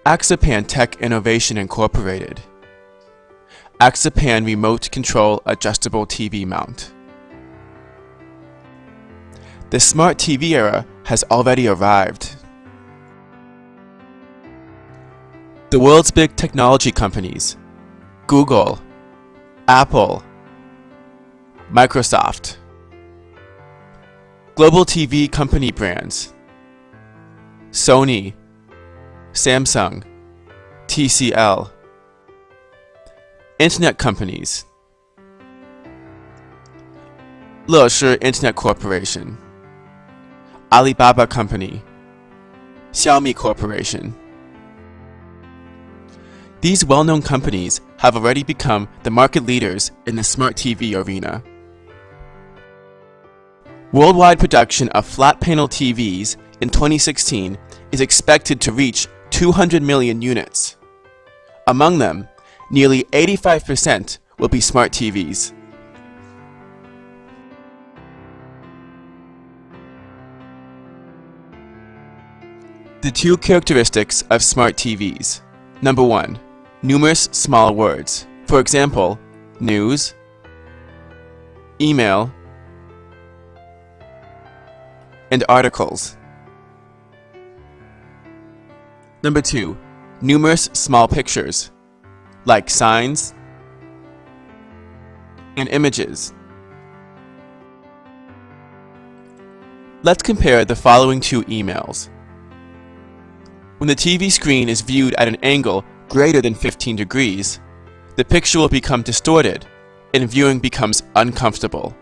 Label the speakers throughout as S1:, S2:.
S1: AXIPAN Tech Innovation Incorporated. AXIPAN Remote Control Adjustable TV Mount. The smart TV era has already arrived. The world's big technology companies, Google, Apple, Microsoft, global TV company brands, Sony, Samsung, TCL, internet companies, Leshi Internet Corporation, Alibaba Company, Xiaomi Corporation. These well-known companies have already become the market leaders in the smart TV arena. Worldwide production of flat panel TVs in 2016 is expected to reach 200 million units. Among them, nearly 85% will be smart TVs. The two characteristics of smart TVs. Number 1. Numerous small words. For example, news, email, and articles. Number 2. Numerous small pictures, like signs and images. Let's compare the following two emails. When the TV screen is viewed at an angle greater than 15 degrees, the picture will become distorted and viewing becomes uncomfortable.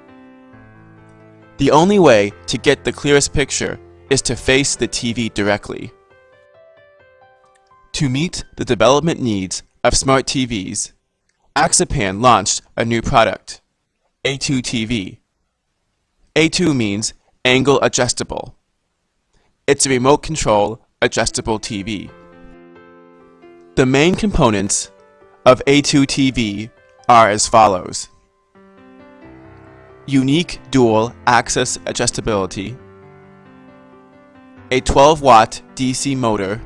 S1: The only way to get the clearest picture is to face the TV directly. To meet the development needs of smart TVs, AXIPAN launched a new product, A2 TV. A2 means angle adjustable. It's a remote control adjustable TV. The main components of A2 TV are as follows: unique dual axis adjustability, a 12-watt DC motor,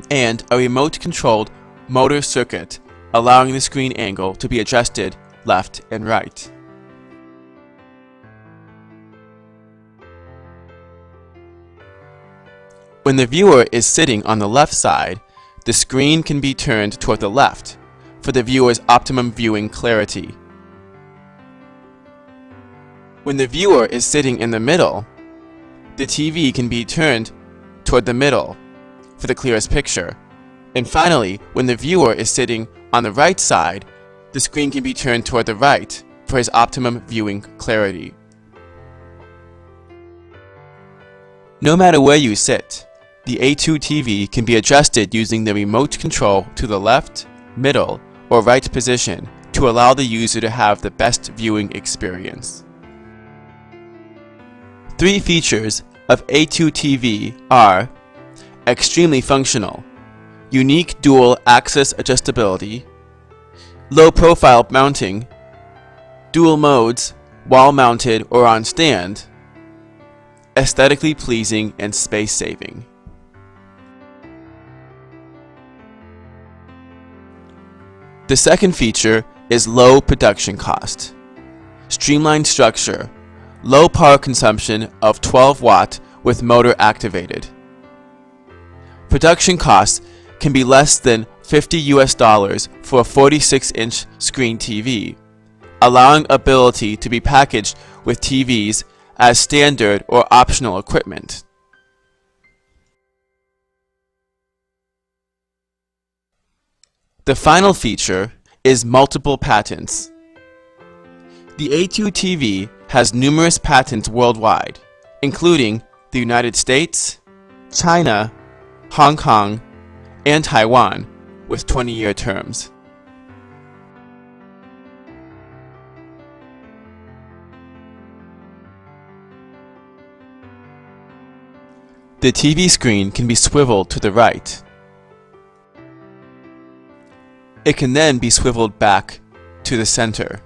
S1: and a remote-controlled motor circuit allowing the screen angle to be adjusted left and right. When the viewer is sitting on the left side, the screen can be turned toward the left for the viewer's optimum viewing clarity. When the viewer is sitting in the middle, the TV can be turned toward the middle for the clearest picture. And finally, when the viewer is sitting on the right side, the screen can be turned toward the right for his optimum viewing clarity. No matter where you sit, the A2 TV can be adjusted using the remote control to the left, middle, or right position to allow the user to have the best viewing experience. 3 features of A2 TV are extremely functional, unique dual axis adjustability, low profile mounting, dual modes, wall mounted or on stand, aesthetically pleasing and space saving. The second feature is low production cost, streamlined structure, low power consumption of 12 watt with motor activated. Production costs can be less than $50 for a 46-inch screen TV, allowing ability to be packaged with TVs as standard or optional equipment. The final feature is multiple patents. The A2 TV has numerous patents worldwide, including the United States, China, Hong Kong, and Taiwan, with 20-year terms. The TV screen can be swiveled to the right. It can then be swiveled back to the center.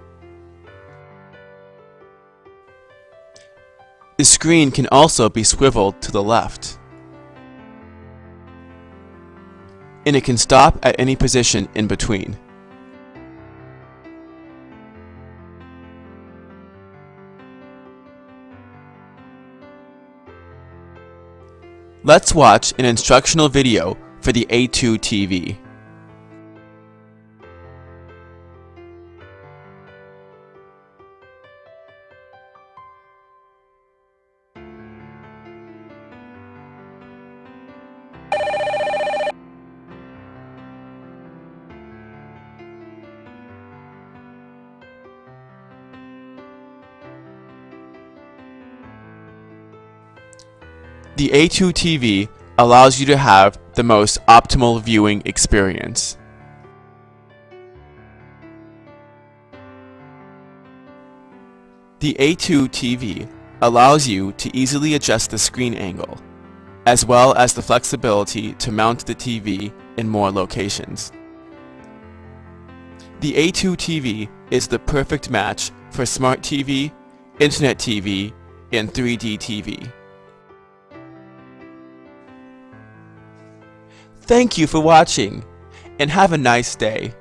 S1: The screen can also be swiveled to the left. and it can stop at any position in between. Let's watch an instructional video for the A2 TV. The A2 TV allows you to have the most optimal viewing experience. The A2 TV allows you to easily adjust the screen angle, as well as the flexibility to mount the TV in more locations. The A2 TV is the perfect match for Smart TV, Internet TV, and 3D TV. Thank you for watching, and have a nice day.